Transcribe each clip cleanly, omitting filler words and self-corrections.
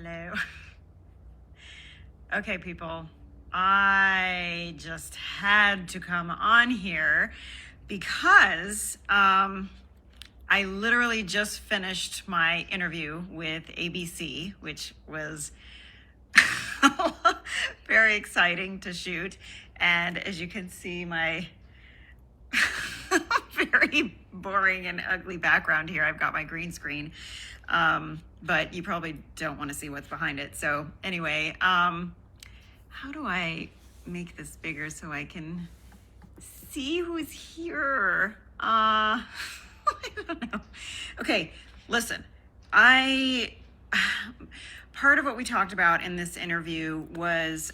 Hello. Okay, people, I just had to come on here because I literally just finished my interview with ABC, which was very exciting to shoot. And as you can see, my very boring and ugly background here. I've got my green screen, but you probably don't want to see what's behind it. So anyway, how do I make this bigger so I can see who's here? I don't know. Okay, listen, part of what we talked about in this interview was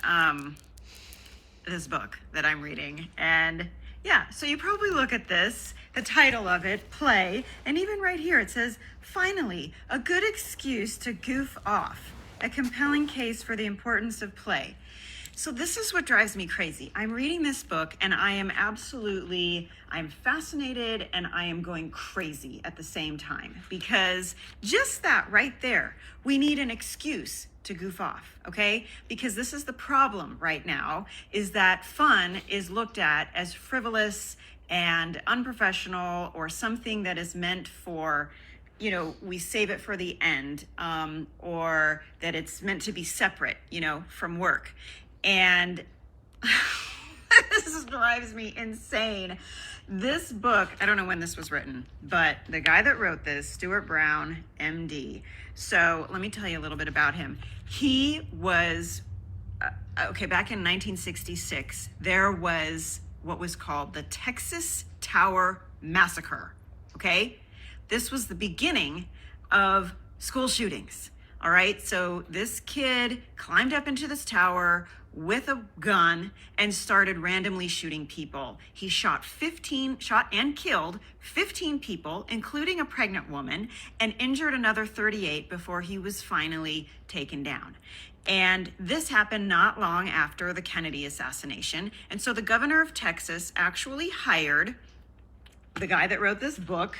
this book that I'm reading. And yeah, so you probably look at this, the title of it, Play, and even right here it says, finally, a good excuse to goof off, a compelling case for the importance of play. So this is what drives me crazy. I'm reading this book and I'm fascinated and I am going crazy at the same time, because just that right there, we need an excuse to goof off, okay? Because this is the problem right now, is that fun is looked at as frivolous and unprofessional, or something that is meant for, we save it for the end, or that it's meant to be separate, from work. And this drives me insane. This book, I don't know when this was written, but the guy that wrote this, Stuart Brown, MD. So let me tell you a little bit about him. He was, back in 1966, there was what was called the Texas Tower Massacre, okay? This was the beginning of school shootings, all right? So this kid climbed up into this tower with a gun and started randomly shooting people. He shot and killed 15 people, including a pregnant woman, and injured another 38 before he was finally taken down. And this happened not long after the Kennedy assassination. And so the governor of Texas actually hired the guy that wrote this book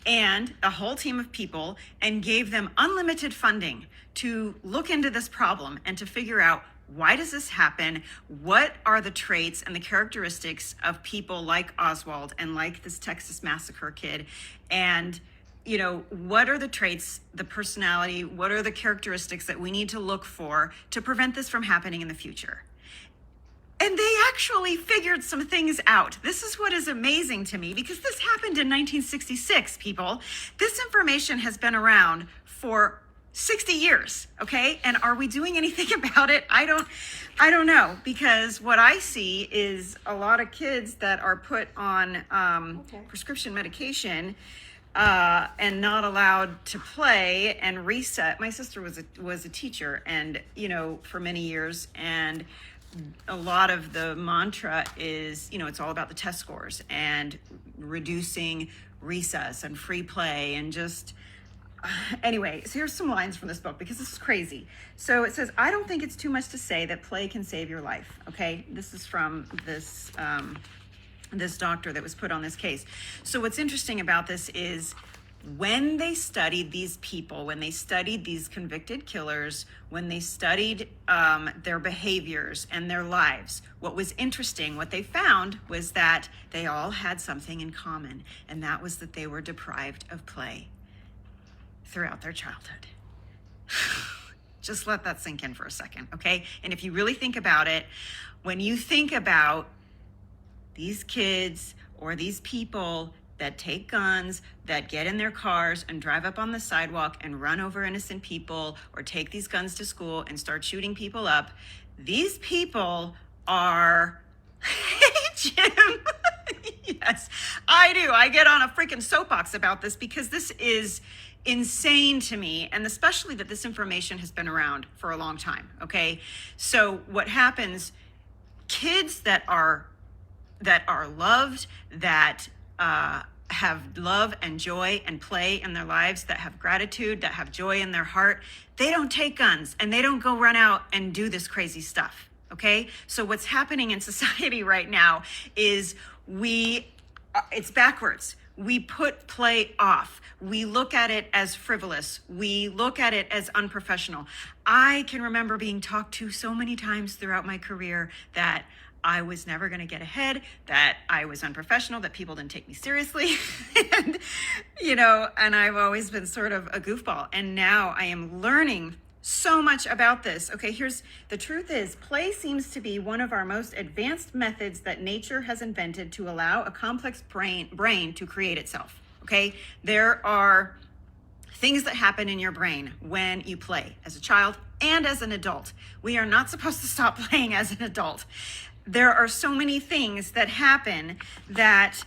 and a whole team of people and gave them unlimited funding to look into this problem and to figure out, why does this happen? What are the traits and the characteristics of people like Oswald and like this Texas Massacre kid? And, what are the traits, the personality, what are the characteristics that we need to look for to prevent this from happening in the future? And they actually figured some things out. This is what is amazing to me, because this happened in 1966, people. This information has been around for 60 years, okay? And are we doing anything about it? I don't know, because what I see is a lot of kids that are put on prescription medication and not allowed to play and reset. My sister was a teacher, and for many years, and a lot of the mantra is, it's all about the test scores and reducing recess and free play and just. Anyway, so here's some lines from this book, because this is crazy. So it says, I don't think it's too much to say that play can save your life. Okay, this is from this doctor that was put on this case. So what's interesting about this is, when they studied these people, when they studied these convicted killers, when they studied their behaviors and their lives, what was interesting, what they found was that they all had something in common, and that was that they were deprived of play throughout their childhood. Just let that sink in for a second, okay? And if you really think about it, when you think about these kids or these people that take guns, that get in their cars and drive up on the sidewalk and run over innocent people, or take these guns to school and start shooting people up, these people are, hey, Jim. Yes, I do. I get on a freaking soapbox about this because this is insane to me, and especially that this information has been around for a long time, okay? So what happens, kids that are loved, that have love and joy and play in their lives, that have gratitude, that have joy in their heart, they don't take guns and they don't go run out and do this crazy stuff, okay? So what's happening in society right now is it's backwards. we put play off. We look at it as frivolous. We look at it as unprofessional. I can remember being talked to so many times throughout my career that I was never going to get ahead, that I was unprofessional, that people didn't take me seriously. and, and I've always been sort of a goofball. And now I am learning so much about this. Okay, the truth is, play seems to be one of our most advanced methods that nature has invented to allow a complex brain to create itself. Okay, there are things that happen in your brain when you play as a child and as an adult. We are not supposed to stop playing as an adult. There are so many things that happen that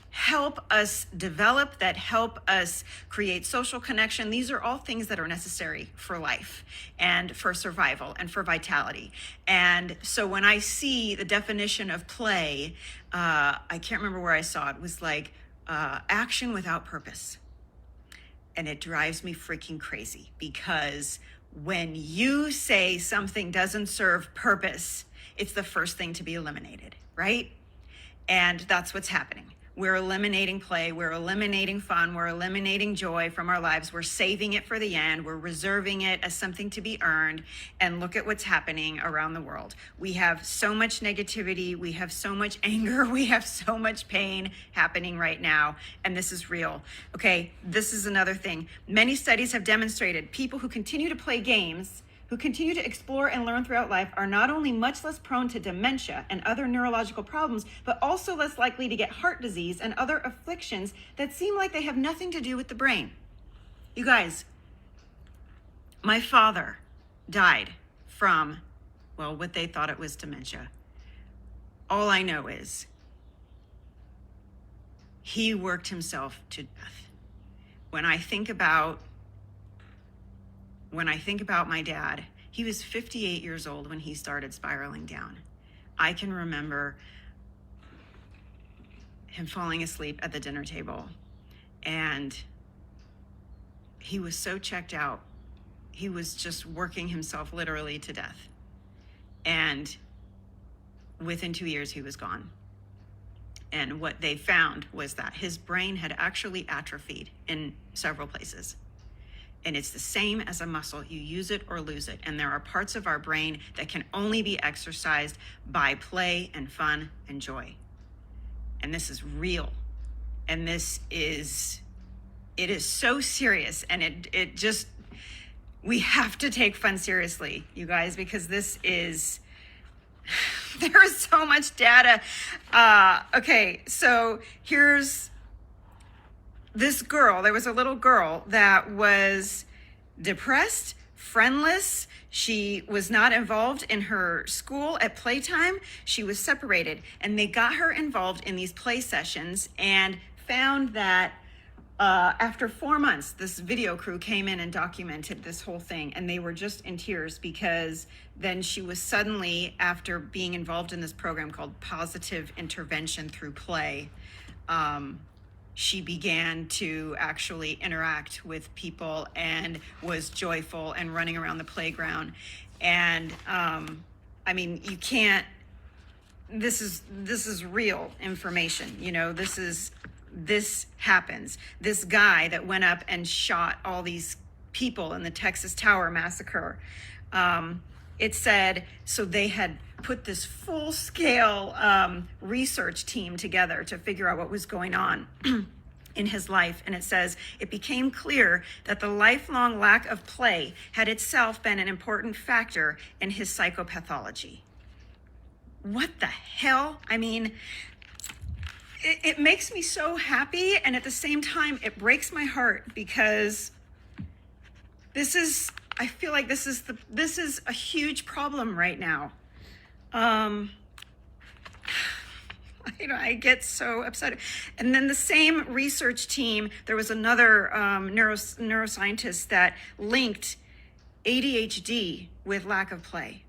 help us develop, that help us create social connection. These are all things that are necessary for life and for survival and for vitality. And so when I see the definition of play, I can't remember where I saw it. It was like action without purpose. And it drives me freaking crazy, because when you say something doesn't serve purpose, it's the first thing to be eliminated, right? And that's what's happening. We're eliminating play, we're eliminating fun, we're eliminating joy from our lives. We're saving it for the end. We're reserving it as something to be earned. And look at what's happening around the world. We have so much negativity, we have so much anger, we have so much pain happening right now. And this is real. Okay, this is another thing. Many studies have demonstrated people who continue to play games, who continue to explore and learn throughout life, are not only much less prone to dementia and other neurological problems, but also less likely to get heart disease and other afflictions that seem like they have nothing to do with the brain. You guys, my father died from, well, what they thought it was dementia. All I know is he worked himself to death. When I think about my dad, he was 58 years old when he started spiraling down. I can remember him falling asleep at the dinner table, and he was so checked out. He was just working himself literally to death. And within 2 years, he was gone. And what they found was that his brain had actually atrophied in several places. And it's the same as a muscle. You use it or lose it. And there are parts of our brain that can only be exercised by play and fun and joy. And this is real. And it is so serious. And it just, we have to take fun seriously, you guys, because there is so much data. Okay, so here's this girl. There was a little girl that was depressed, friendless. She was not involved in her school at playtime. She was separated, and they got her involved in these play sessions and found that after 4 months, this video crew came in and documented this whole thing, and they were just in tears, because then she was suddenly, after being involved in this program called Positive Intervention Through Play, she began to actually interact with people and was joyful and running around the playground. And I mean, you can't, this is real information, this happens. This guy that went up and shot all these people in the Texas Tower massacre, it said, so they had put this full-scale research team together to figure out what was going on in his life. And it says, it became clear that the lifelong lack of play had itself been an important factor in his psychopathology. What the hell? I mean, it makes me so happy, and at the same time, it breaks my heart, because I feel like this is a huge problem right now. I get so upset. And then the same research team, there was another neuroscientist that linked ADHD with lack of play.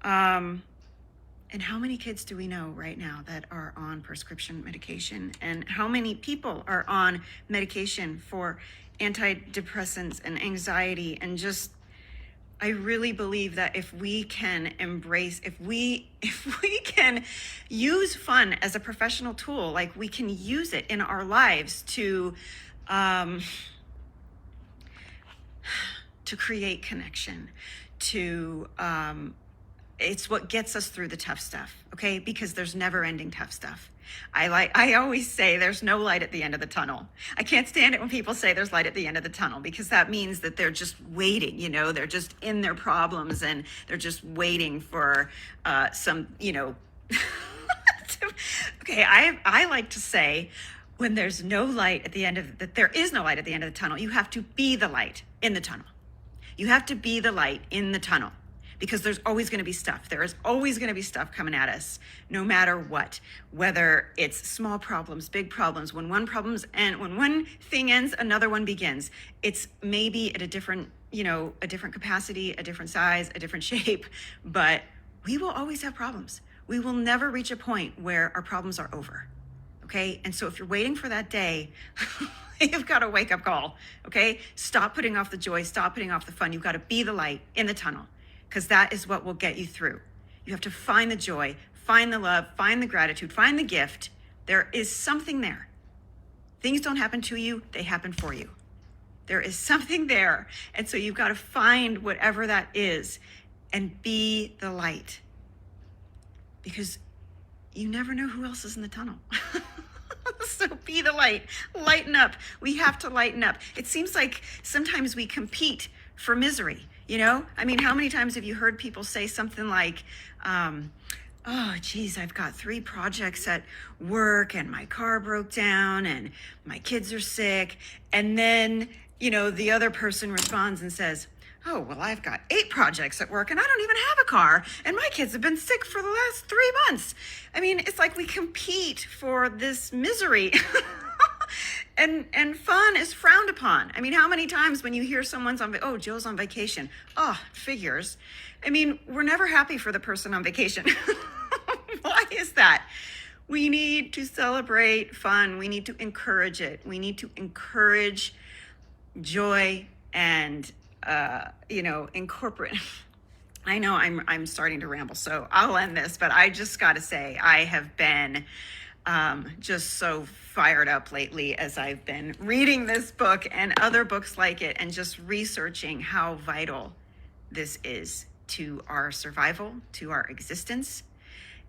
And how many kids do we know right now that are on prescription medication? And how many people are on medication for antidepressants and anxiety and just I really believe that if we can embrace, if we can use fun as a professional tool, like we can use it in our lives um, to create connection, it's what gets us through the tough stuff, okay? Because there's never ending tough stuff. I always say there's no light at the end of the tunnel. I can't stand it when people say there's light at the end of the tunnel, because that means that they're just waiting, they're just in their problems and they're just waiting for some, okay, I like to say when there's no light at the end of that, there is no light at the end of the tunnel. You have to be the light in the tunnel. You have to be the light in the tunnel, because there's always going to be stuff. There is always going to be stuff coming at us, no matter what, whether it's small problems, big problems. When one thing ends, another one begins. It's maybe at a different capacity, a different size, a different shape, but we will always have problems. We will never reach a point where our problems are over. Okay. And so if you're waiting for that day, you've got a wake up call. Okay. Stop putting off the joy. Stop putting off the fun. You've got to be the light in the tunnel, because that is what will get you through. You have to find the joy, find the love, find the gratitude, find the gift. There is something there. Things don't happen to you. They happen for you. There is something there. And so you've got to find whatever that is and be the light, because you never know who else is in the tunnel. So be the light, lighten up. We have to lighten up. It seems like sometimes we compete for misery. I mean, how many times have you heard people say something like, oh, geez, I've got 3 projects at work and my car broke down and my kids are sick. And then, the other person responds and says, oh, well, I've got 8 projects at work and I don't even have a car and my kids have been sick for the last 3 months. I mean, it's like we compete for this misery. And fun is frowned upon. I mean, how many times when you hear someone's Joe's on vacation. Oh, figures. I mean, we're never happy for the person on vacation. Why is that? We need to celebrate fun. We need to encourage it. We need to encourage joy and, incorporate. I know I'm starting to ramble, so I'll end this, but I just got to say, I have been just so fired up lately as I've been reading this book and other books like it, and just researching how vital this is to our survival, to our existence.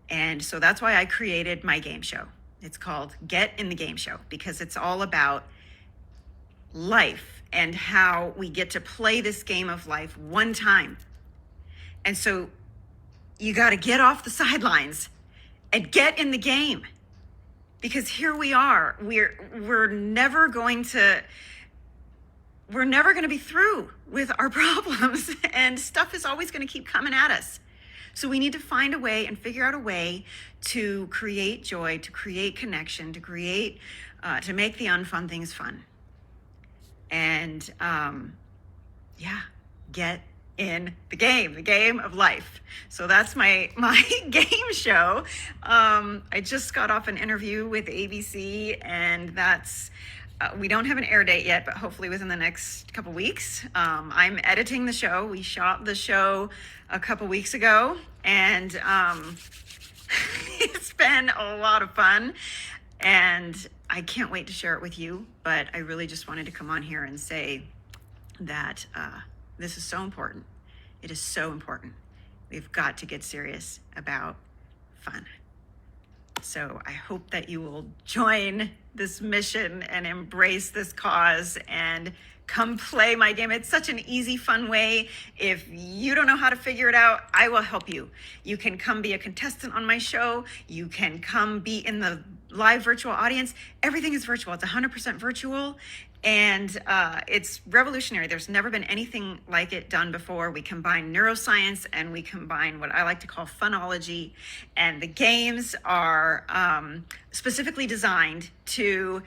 And so that's why I created my game show. It's called Get in the Game Show, because it's all about life and how we get to play this game of life one time. And so you got to get off the sidelines and get in the game. Because here we are, we're never going to be through with our problems, and stuff is always going to keep coming at us. So we need to find a way and figure out a way to create joy, to create connection, to make the unfun things fun. And get in the game of life. So that's my game show. I just got off an interview with ABC, and that's we don't have an air date yet, but hopefully within the next couple weeks. I'm editing the show. We shot the show a couple weeks ago, and it's been a lot of fun, and I can't wait to share it with you. But I really just wanted to come on here and say that this is so important. It is so important. We've got to get serious about fun. So I hope that you will join this mission and embrace this cause and come play my game. It's such an easy, fun way. If you don't know how to figure it out, I will help you. You can come be a contestant on my show. You can come be in the live virtual audience. Everything is virtual. It's 100% virtual. And it's revolutionary. There's never been anything like it done before. We combine neuroscience and we combine what I like to call funology. And the games are specifically designed to,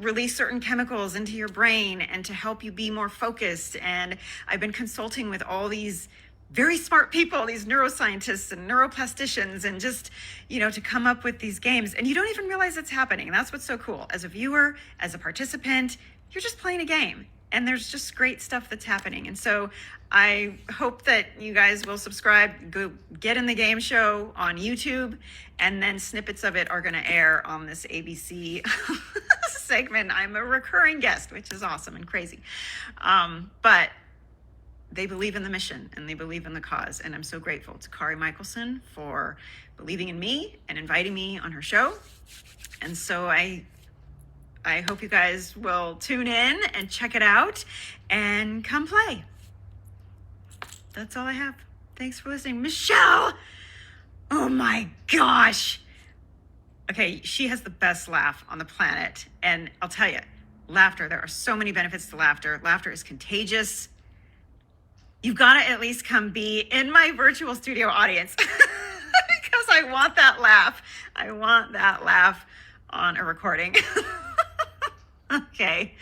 release certain chemicals into your brain and to help you be more focused. And I've been consulting with all these very smart people, these neuroscientists and neuroplasticians, and just, to come up with these games. And you don't even realize it's happening. And that's what's so cool. As a viewer, as a participant, you're just playing a game. and there's just great stuff that's happening. And so I hope that you guys will subscribe, go get in the game show on YouTube, and then snippets of it are going to air on this ABC segment. I'm a recurring guest, which is awesome and crazy. But they believe in the mission and they believe in the cause. And I'm so grateful to Kari Michelson for believing in me and inviting me on her show. And so I hope you guys will tune in and check it out and come play. That's all I have. Thanks for listening. Michelle! Oh my gosh. Okay, she has the best laugh on the planet. And I'll tell you, laughter, there are so many benefits to laughter. Laughter is contagious. You've got to at least come be in my virtual studio audience because I want that laugh. I want that laugh on a recording. Okay.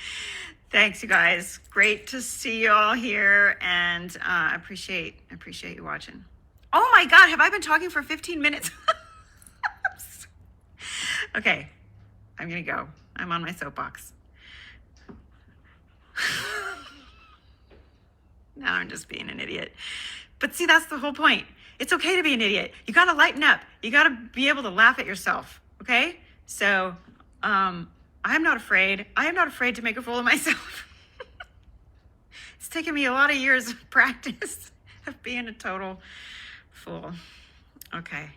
Thanks, you guys. Great to see you all here, and I appreciate you watching. Oh my God, have I been talking for 15 minutes? Okay, I'm gonna go. I'm on my soapbox. Now I'm just being an idiot. But see, that's the whole point. It's okay to be an idiot. You gotta lighten up. You gotta be able to laugh at yourself, okay? So, I'm not afraid. I am not afraid to make a fool of myself. It's taken me a lot of years of practice of being a total fool. Okay.